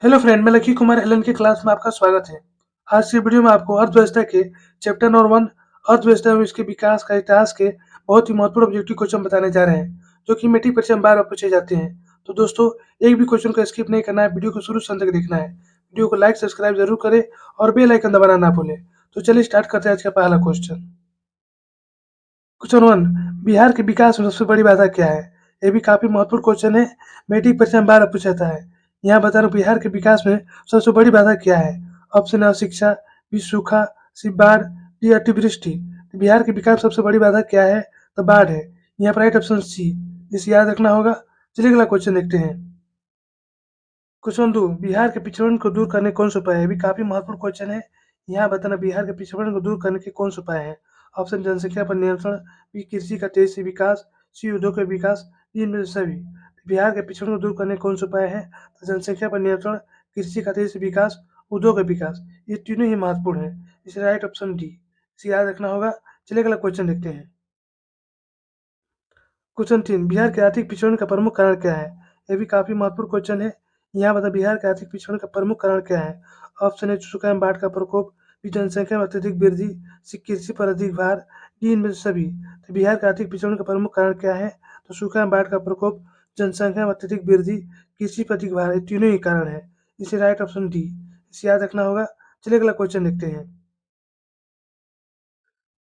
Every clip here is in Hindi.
हेलो फ्रेंड, मैं लकी कुमार एलन की क्लास में आपका स्वागत है। आज की वीडियो में आपको अर्थव्यवस्था के चैप्टर नंबर 1 अर्थव्यवस्था और इसके विकास का इतिहास के बहुत ही महत्वपूर्ण ऑब्जेक्टिव क्वेश्चन बताने जा रहे हैं, जो कि मैट्रिक परीक्षा में बार-बार पूछे जाते हैं। तो दोस्तों, एक भी क्वेश्चन को स्किप नहीं करना है, वीडियो को शुरू से अंत तक देखना है। वीडियो को लाइक, सब्सक्राइब जरूर करें और बेल आइकन दबाना ना भूलें। तो चलिए स्टार्ट करते हैं आज का पहला क्वेश्चन। क्वेश्चन 1, बिहार के विकास में सबसे बड़ी बाधा क्या है? ये भी काफी महत्वपूर्ण क्वेश्चन है, मैट्रिक परीक्षा में बार बार पूछा जाता है। यहाँ बता रहा हूँ, बिहार के विकास में सबसे बड़ी बाधा क्या है? ऑप्शन है शिक्षा, बी सूखा, सी बाढ़, डी अतिवृष्टि। तो बिहार के विकास में सबसे बड़ी बाधा क्या है? तो बाढ़ है। यहाँ पर राइट ऑप्शन सी, इसे याद रखना होगा। चलिए अगला क्वेश्चन देखते हैं। क्वेश्चन 2, बिहार के पिछड़न को दूर करने कौन से उपाय है? ये भी काफी महत्वपूर्ण क्वेश्चन है। यहाँ बताना बिहार के पिछड़न को दूर करने के कौन से उपाय हैं? ऑप्शन जनसंख्या पर नियंत्रण, बी कृषि का तेजी से विकास, सी उद्योग का विकास, डी इनमें से सभी। बिहार के पिछड़न को दूर करने के कौन से उपाय हैं? तो जनसंख्या पर नियंत्रण, कृषि का तेजी से विकास, उद्योग का विकास। ये तीनों ही महत्वपूर्ण है, इसलिए राइट ऑप्शन डी, इसे याद रखना होगा। चलिए अगला क्वेश्चन देखते हैं। क्वेश्चन 3, बिहार के आर्थिक पिछड़न का प्रमुख कारण क्या है? ये भी काफी महत्वपूर्ण क्वेश्चन है। यहाँ बता बिहार के आर्थिक पिछड़न का प्रमुख कारण क्या है? ऑप्शन है सूखा एवं बाढ़ का प्रकोप, बी जनसंख्या में अत्यधिक वृद्धि, सी कृषि पर अधिक भार, डी इनमें से सभी। तो बिहार के आर्थिक पिछड़न का प्रमुख कारण क्या है? तो सूखा एवं बाढ़ का प्रकोप, जनसंख्या में अत्यधिक वृद्धि, कृषि पर अधिक भार, ये तीनों ही कारण है, इसे राइट ऑप्शन डी, इसे याद रखना होगा। चलिए अगला क्वेश्चन देखते हैं।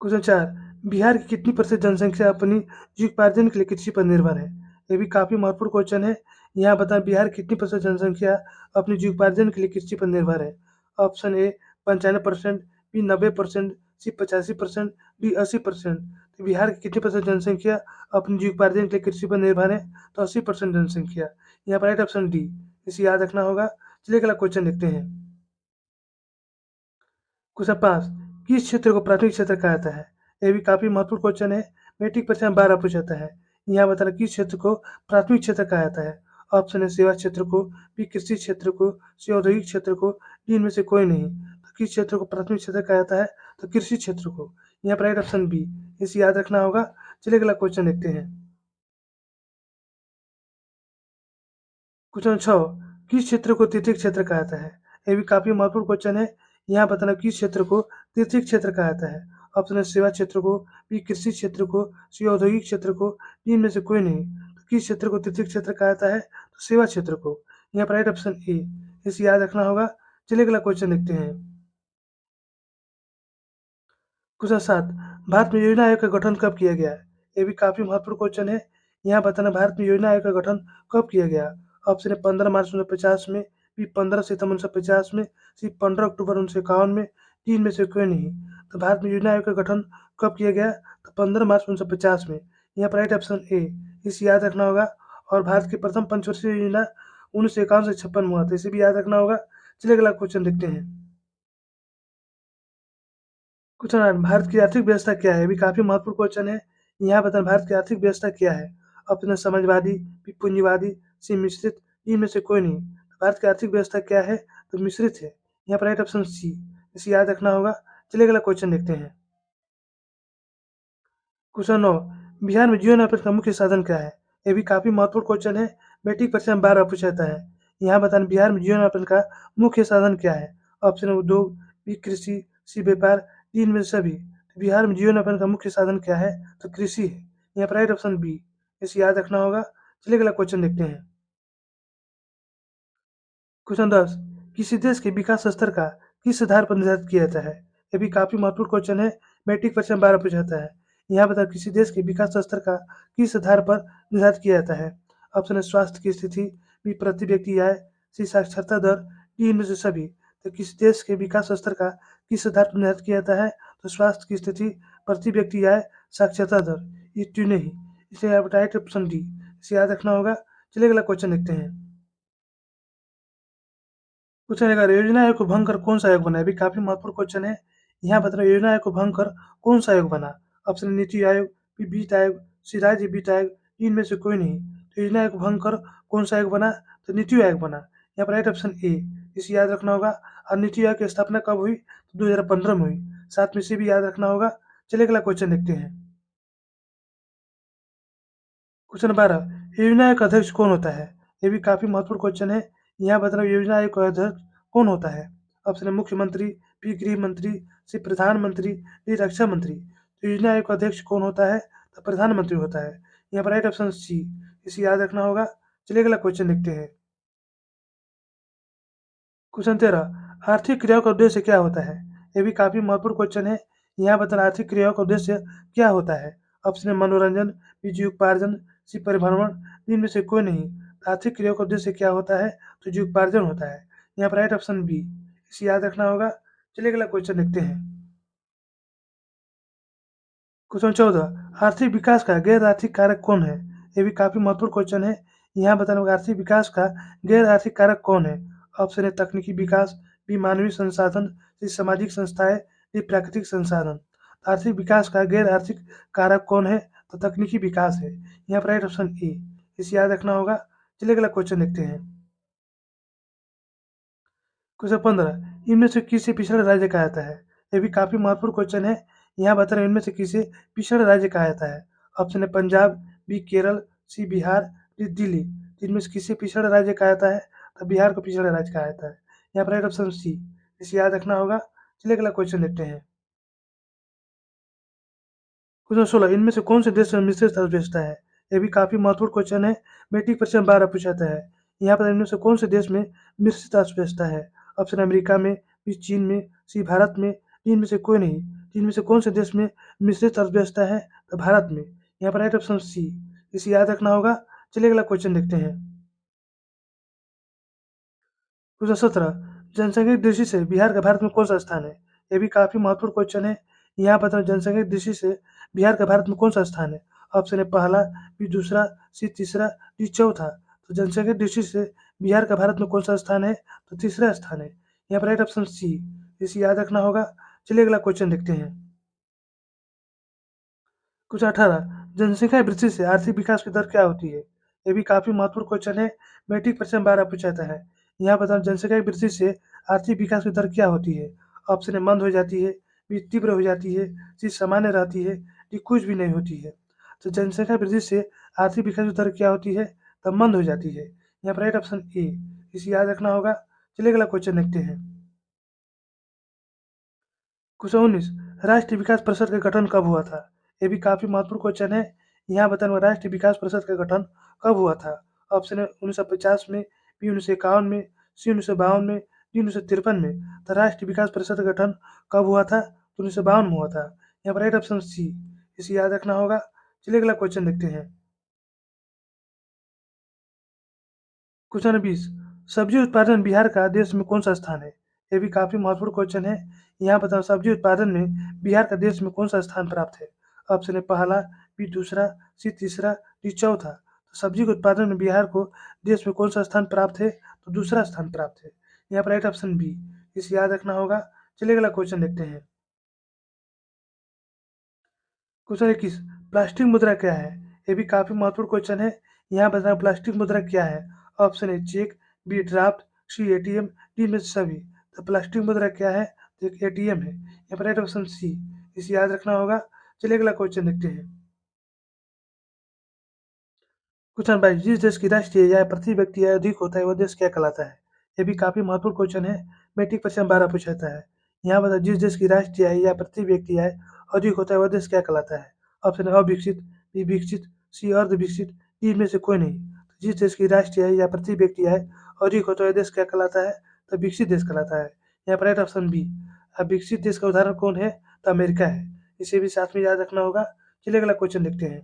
क्वेश्चन 4, बिहार की कितनी प्रतिशत जनसंख्या अपनी जीविकोपार्जन के लिए कृषि पर निर्भर है? ये भी काफी महत्वपूर्ण क्वेश्चन है। यहाँ बताएं बिहार की कितनी प्रतिशत जनसंख्या अपनी जीविकोपार्जन के लिए कृषि पर निर्भर है? Option A 95%, B 90%, C 85%, D 80%। तो बिहार की कितनी प्रतिशत जनसंख्या अपनी जीविकोपार्जन के लिए कृषि पर निर्भर है? तो 80% जनसंख्या। यहाँ पर राइट ऑप्शन डी, इसे याद रखना होगा। चलिए अगला क्वेश्चन देखते हैं। क्वेश्चन 5, किस क्षेत्र को प्राथमिक क्षेत्र कहा जाता है? यह भी काफी महत्वपूर्ण क्वेश्चन है, मैट्रिक परीक्षा में बार बार पूछा जाता है। यहाँ बताना किस क्षेत्र को प्राथमिक क्षेत्र कहा जाता है? ऑप्शन है सेवा क्षेत्र को, बी कृषि क्षेत्र को, सी औद्योगिक क्षेत्र को, डी इनमें से कोई नहीं। तो किस क्षेत्र को प्राथमिक क्षेत्र कहा जाता है? तो कृषि क्षेत्र को। यहाँ पर राइट ऑप्शन बी, इसे याद रखना होगा। चलिए अगला क्वेश्चन देखते हैं। क्वेश्चन 6, किस क्षेत्र को तृतीय क्षेत्र कहा जाता है? ये भी काफी महत्वपूर्ण क्वेश्चन है। यहाँ बताना किस क्षेत्र को तृतीय क्षेत्र कहा जाता है? ऑप्शन है सेवा क्षेत्र को, बी कृषि क्षेत्र को, सी औद्योगिक क्षेत्र को, डी इनमें से कोई नहीं। तो किस क्षेत्र को तृतीय क्षेत्र कहा जाता है? तो सेवा क्षेत्र को। यहाँ पर राइट ऑप्शन ए, इसे याद रखना होगा। चलिए अगला क्वेश्चन देखते हैं। क्वेश्चन 7, भारत में योजना आयोग का गठन कब किया गया? ये भी काफी महत्वपूर्ण क्वेश्चन है। यहाँ बताना भारत में योजना आयोग का गठन कब किया गया? ऑप्शन है 15 मार्च 1950 में, बी 15 सितंबर 1950 में, सी 15 अक्टूबर 1951 में, डी इनमें से कोई नहीं। तो भारत में योजना आयोग का गठन कब किया गया? तो 15 मार्च 1950 में। यहाँ पर राइट ऑप्शन ए, इसे याद रखना होगा। और भारत की प्रथम पंचवर्षीय योजना 1951 से 56 में हुआ था, इसे भी याद रखना होगा। चलिए अगला क्वेश्चन देखते हैं। क्वेश्चन 8, भारत की आर्थिक व्यवस्था क्या है? ये भी काफी महत्वपूर्ण क्वेश्चन है। यहाँ बताना भारत की आर्थिक व्यवस्था क्या है? ऑप्शन है समाजवादी, बी पूंजीवादी, सी मिश्रित, डी में से कोई नहीं। तो भारत की आर्थिक व्यवस्था क्या है? तो मिश्रित है। यहाँ पर राइट ऑप्शन सी, इसे याद रखना होगा। चलिए अगला क्वेश्चन देखते हैं। क्वेश्चन 9, बिहार में जीवनयापन का मुख्य साधन क्या है? ये भी काफी महत्वपूर्ण क्वेश्चन है, मैट्रिक परीक्षा में बार बार पूछा जाता है। यहाँ बताना बिहार में जीवनयापन का मुख्य साधन क्या है? ऑप्शन है उद्योग, बी कृषि, सी व्यापार, डी इनमें से सभी। तो बिहार में जीवनयापन का मुख्य साधन क्या है? तो कृषि है। यहाँ पर राइट ऑप्शन बी, इसे याद रखना होगा। चलिए अगला क्वेश्चन देखते हैं। क्वेश्चन 10, किसी देश के विकास स्तर का किस आधार पर निर्धारित किया जाता है? ये भी काफी महत्वपूर्ण क्वेश्चन है, मैट्रिक परीक्षा में बार बार पूछा जाता है। यहाँ बता किसी देश के विकास स्तर का किस आधार पर निर्धारित किया जाता है? ऑप्शन है स्वास्थ्य की स्थिति, बी प्रति व्यक्ति आय, सी साक्षरता दर, डी इनमें से सभी। तो किसी देश के विकास स्तर का किस आधार पर निर्धारित किया जाता है? तो स्वास्थ्य की स्थिति, प्रति व्यक्ति आय, साक्षरता दर, ये तीनों ही। इसे राइट ऑप्शन डी, इसे याद रखना होगा। चलिए अगला क्वेश्चन देखते हैं। क्वेश्चन 11, योजना आयोग को भंग कर कौन सा आयोग बना? ये भी काफी महत्वपूर्ण क्वेश्चन है। यहाँ बता रहा है योजना आयोग को भंग कर कौन सा आयोग बना? ऑप्शन नीति आयोग, बी वित्त आयोग, सी राज्य वित्त आयोग, इनमें से कोई नहीं। तो योजना आयोग को भंग कर कौन सा आयोग बना? तो नीति आयोग बना। यहाँ पर राइट ऑप्शन ए, इसे याद रखना होगा। और नीति आयोग की स्थापना कब हुई? तो 2015 में हुई। साथ में इसे भी याद रखना होगा। चलिए अगला क्वेश्चन देखते हैं। क्वेश्चन 12, योजना आयोग का अध्यक्ष कौन होता है? ये भी काफी महत्वपूर्ण क्वेश्चन है। यहाँ बताना योजना आयोग का अध्यक्ष कौन होता है? ऑप्शन है मुख्यमंत्री, बी गृह मंत्री, सी प्रधानमंत्री, डी रक्षा मंत्री। तो योजना आयोग का अध्यक्ष कौन होता है? तो प्रधानमंत्री होता है। यहाँ पर राइट ऑप्शन सी, इसे याद रखना होगा। चलिए अगला क्वेश्चन देखते हैं। क्वेश्चन 13, आर्थिक क्रियाओं का उद्देश्य क्या होता है? ये भी काफी महत्वपूर्ण क्वेश्चन है। यहाँ बताना आर्थिक क्रियाओं का उद्देश्य क्या होता है? ऑप्शन है मनोरंजन, बी जीविकोपार्जन, सी परिभ्रमण, इनमें से कोई नहीं। आर्थिक क्रियाओं का उद्देश्य क्या होता है? तो जीविकोपार्जन होता है। यहाँ पर राइट ऑप्शन बी, इसे याद रखना होगा। चलिए अगला क्वेश्चन देखते हैं। क्वेश्चन 14, आर्थिक विकास का गैर आर्थिक कारक कौन है? ये भी काफी महत्वपूर्ण क्वेश्चन है। यहाँ बताना होगा आर्थिक विकास का गैर आर्थिक कारक कौन है? ऑप्शन है तकनीकी विकास, बी मानवीय संसाधन, सी सामाजिक संस्थाएं, डी प्राकृतिक संसाधन। आर्थिक विकास का गैर आर्थिक कारक कौन है? तो तकनीकी विकास है। यहाँ पर राइट ऑप्शन ए, इसे याद रखना होगा। चलिए अगला क्वेश्चन देखते हैं। क्वेश्चन 15, इनमें से किसे पिछड़ा राज्य कहा जाता है? ये भी काफी महत्वपूर्ण क्वेश्चन है। यहाँ बता रहे हैं इनमें से किसे पिछड़ा राज्य कहा जाता है? ऑप्शन है पंजाब, बी केरल, सी बिहार, डी दिल्ली। इनमें से किसे पिछड़ा राज्य कहा जाता है? तो बिहार को पिछड़ा राज्य कहा जाता है। यहाँ पर राइट ऑप्शन सी, इसे याद रखना होगा। चलिए अगला क्वेश्चन देखते हैं। क्वेश्चन 16, इनमें से कौन से देश में मिश्रित अर्थव्यवस्था है? ये भी काफी महत्वपूर्ण क्वेश्चन है। मैट्रिक परीक्षा में 12 पूछा जाता है। यहाँ पर इनमें से कौन से देश में मिश्रित अर्थव्यवस्था है? ऑप्शन अमेरिका में, बी चीन में, सी भारत में, डी इनमें से कोई नहीं। इनमें से कौन से देश में मिश्रित अर्थव्यवस्था है? तो भारत में। यहाँ पर राइट ऑप्शन सी, इसे याद रखना होगा। चलिए अगला क्वेश्चन देखते हैं। क्वेश्चन 17, जनसंख्या की दृष्टि से बिहार का भारत में कौन सा स्थान है? ये भी काफी महत्वपूर्ण क्वेश्चन है। यहाँ पर जनसंख्या की दृष्टि से बिहार का भारत में कौन सा स्थान है? ऑप्शन है पहला, बी दूसरा, सी तीसरा, डी चौथा। तो जनसंख्या की दृष्टि से बिहार का भारत में कौन सा स्थान है? तो तीसरा स्थान है। यहाँ पर राइट ऑप्शन सी, इसे याद रखना होगा। चलिए अगला क्वेश्चन देखते हैं। कुछ 18, जनसंख्या वृद्धि से आर्थिक विकास की दर क्या होती है? ये भी काफी महत्वपूर्ण क्वेश्चन है। मैट्रिक परीक्षा में 12 पूछा जाता है। यहाँ बताओ जनसंख्या की वृद्धि से आर्थिक विकास की दर क्या होती है? ऑप्शन है मंद हो जाती है, बी तीव्र हो जाती है, सी सामान्य रहती है, डी कुछ भी नहीं होती है। तो जनसंख्या वृद्धि से आर्थिक विकास की दर क्या होती है? तो मंद हो जाती है। यहाँ पर राइट ऑप्शन ए, इसे याद रखना होगा। चलिए अगला क्वेश्चन देखते हैं। क्वेश्चन 19, राष्ट्रीय विकास परिषद का गठन कब हुआ था? ये भी काफी महत्वपूर्ण क्वेश्चन है। यहाँ बताना राष्ट्रीय विकास परिषद का गठन कब हुआ था? ऑप्शन है 1950 में, बी 1951 में, सी 1952 में, डी 1953 में। तो राष्ट्रीय विकास परिषद का गठन कब हुआ था? तो 1952 में हुआ था। यहाँ पर राइट ऑप्शन सी, इसे याद रखना होगा। चलिए अगला क्वेश्चन देखते हैं। क्वेश्चन 20, सब्जी उत्पादन बिहार का देश में कौन सा स्थान है? ये भी काफी महत्वपूर्ण क्वेश्चन है। यहाँ बताओ सब्जी उत्पादन में बिहार का देश में कौन सा स्थान प्राप्त है? ऑप्शन है पहला, बी दूसरा, सी तीसरा, डी चौथा। तो सब्जी के उत्पादन में बिहार को देश में कौन सा स्थान प्राप्त है? तो दूसरा स्थान प्राप्त है। यहाँ पर राइट ऑप्शन बी, इसे याद रखना होगा। चलिए अगला क्वेश्चन देखते हैं। क्वेश्चन 21, प्लास्टिक मुद्रा क्या है? ये भी काफी महत्वपूर्ण क्वेश्चन है। यहाँ बताना प्लास्टिक मुद्रा क्या है? ऑप्शन है चेक, बी ड्राफ्ट, सी एटीएम, डी में से सभी। तो प्लास्टिक मुद्रा क्या है? तो एक एटीएम है। यहाँ पर राइट ऑप्शन सी, इसे याद रखना होगा। चलिए अगला क्वेश्चन देखते हैं। क्वेश्चन 22, जिस देश की राष्ट्रीय आय प्रति व्यक्ति आय अधिक होता है वह देश क्या कहलाता है? ये भी काफी महत्वपूर्ण क्वेश्चन है। मैट्रिक परीक्षा में 12 पूछा जाता है। यहाँ बता जिस देश की राष्ट्रीय आय या प्रति व्यक्ति आय अधिक होता है वह देश क्या कहलाता है? ऑप्शन है अविकसित, बी विकसित, सी अर्ध विकसित, डी में से कोई नहीं। तो जिस देश की राष्ट्रीय आय या प्रति व्यक्ति आय अधिक होता है वह देश क्या कहलाता है? तो विकसित देश कहलाता है। यहाँ पर राइट ऑप्शन बी। अब विकसित देश का उदाहरण कौन है? तो अमेरिका है। इसे भी साथ में याद रखना होगा। चलिए अगला क्वेश्चन देखते हैं।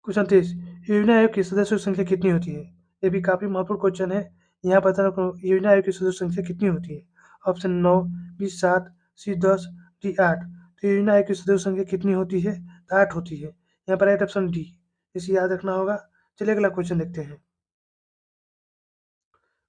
क्वेश्चन 23, योजना आयोग की सदस्यों की संख्या कितनी होती है? ये भी काफी महत्वपूर्ण क्वेश्चन है। यहाँ बताना आपको योजना आयोग की सदस्यों की संख्या कितनी होती है? ऑप्शन 9, बी 7, सी 10, डी 8। तो योजना आयोग की सदस्यों की संख्या कितनी होती है? तो 8 होती है। यहाँ पर राइट ऑप्शन डी, इसे याद रखना होगा। चलिए अगला क्वेश्चन देखते हैं।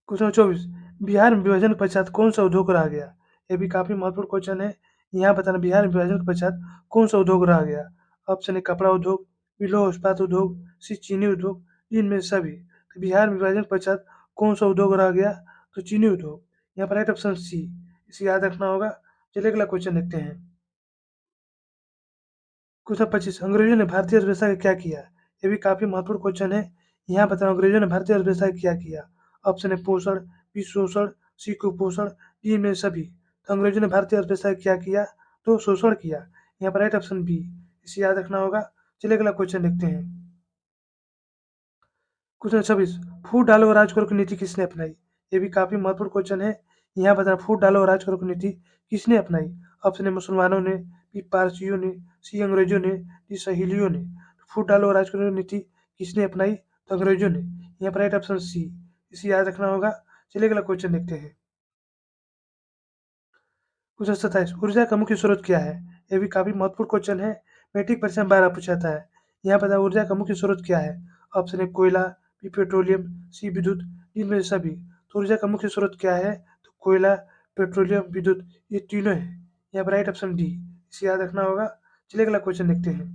क्वेश्चन 24, बिहार में विभाजन के पश्चात कौन सा उद्योग रह गया? ये भी काफी महत्वपूर्ण क्वेश्चन है। यहाँ बताना बिहार में विभाजन के पश्चात कौन सा उद्योग रह गया? ऑप्शन है कपड़ा उद्योग, बी लौह इस्पात उद्योग, सी चीनी उद्योग, डी इनमें से सभी। तो बिहार में विभाजन के पश्चात कौन सा उद्योग रह गया? तो चीनी उद्योग। यहाँ पर राइट ऑप्शन सी, इसे याद रखना होगा। चलिए अगला क्वेश्चन देखते हैं। क्वेश्चन 25, अंग्रेजों ने भारतीय अर्थव्यवस्था का क्या किया? ये भी काफी महत्वपूर्ण क्वेश्चन है। यहाँ बताओ अंग्रेजों ने भारतीय अर्थव्यवस्था का क्या किया। ऑप्शन है पोषण, बी शोषण, सी कुपोषण, डी में सभी। तो अंग्रेजों ने भारतीय अर्थव्यवस्था का क्या किया, तो शोषण किया। यहाँ पर राइट ऑप्शन बी, इसे याद रखना होगा। चलिए अगला क्वेश्चन देखते हैं। क्वेश्चन 26, फूट डालो और राज करो की नीति किसने अपनाई। ये भी काफी महत्वपूर्ण क्वेश्चन है। यहाँ बताना फूट डालो और राज करो की नीति किसने अपनाई। ऑप्शन है मुसलमानों ने, बी पारसियों ने, सी अंग्रेजों ने, डी सहेलियों ने। फूट डालो और राज करो की नीति किसने अपनाई, तो अंग्रेजों ने। यहाँ पर राइट ऑप्शन सी, इसे याद रखना होगा। चलिए अगला क्वेश्चन देखते हैं। क्वेश्चन 27, ऊर्जा का मुख्य स्रोत क्या है। ये भी काफी महत्वपूर्ण क्वेश्चन है। मैट्रिक परीक्षा में बार पूछा जाता है। यहाँ पर ऊर्जा का मुख्य स्रोत क्या है। ऑप्शन है कोयला, बी पेट्रोलियम, सी विद्युत, डी में से सभी। तो ऊर्जा का मुख्य स्रोत क्या है, तो कोयला, पेट्रोलियम, विद्युत, ये तीनों है। यहाँ पर राइट ऑप्शन डी, इसे याद रखना होगा। चलिए अगला क्वेश्चन देखते हैं।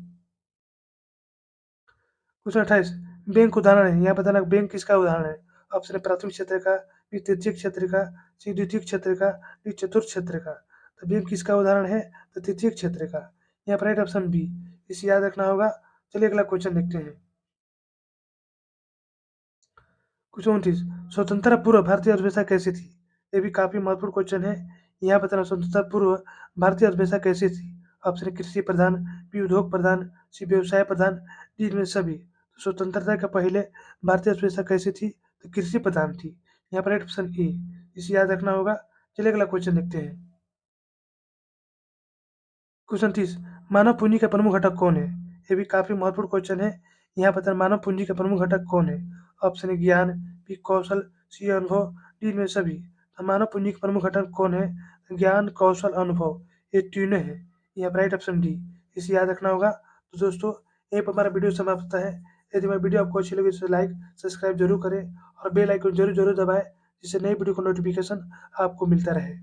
क्वेश्चन 28, बैंक उदाहरण है। यहाँ बताना बैंक किसका उदाहरण है। ऑप्शन है प्राथमिक क्षेत्र का, बी तृतीय क्षेत्र का, सी द्वितीय क्षेत्र का, डी चतुर्थ क्षेत्र का। तो बैंक किसका उदाहरण है, तो तृतीय क्षेत्र का। यहाँ पर राइट ऑप्शन बी, इसे याद रखना होगा। चलिए अगला क्वेश्चन देखते हैं। क्वेश्चन 29, स्वतंत्रता पूर्व भारतीय अर्थव्यवस्था कैसी थी। ये भी काफी महत्वपूर्ण क्वेश्चन है। यहाँ बताना स्वतंत्रता पूर्व भारतीय अर्थव्यवस्था कैसी थी। ऑप्शन है कृषि प्रधान, बी उद्योग प्रधान, सी व्यवसाय प्रधान, डी में सभी। तो स्वतंत्रता के पहले भारतीय अर्थव्यवस्था कैसी थी, तो कृषि प्रधान थी। यहाँ पर राइट ऑप्शन ए, इसे याद रखना होगा। चलिए अगला क्वेश्चन देखते हैं। क्वेश्चन 30, मानव पूंजी का प्रमुख घटक कौन है। ये भी काफी महत्वपूर्ण क्वेश्चन है। यहाँ पर मानव पूंजी का प्रमुख घटक कौन है। ऑप्शन है ज्ञान, बी कौशल, सी अनुभव, डी में सभी। तो मानव पूंजी का प्रमुख घटक कौन है, ज्ञान, कौशल, अनुभव, ये तीनों है। यहाँ पर राइट ऑप्शन डी, इसे याद रखना होगा। तो दोस्तों यहीं पर हमारा वीडियो समाप्त होता है। यदि हमारी वीडियो आपको अच्छी लगी तो लाइक सब्सक्राइब जरूर करें और बेल आइकन जरूर जरूर दबाएं, जिससे नई वीडियो का नोटिफिकेशन आपको मिलता रहे।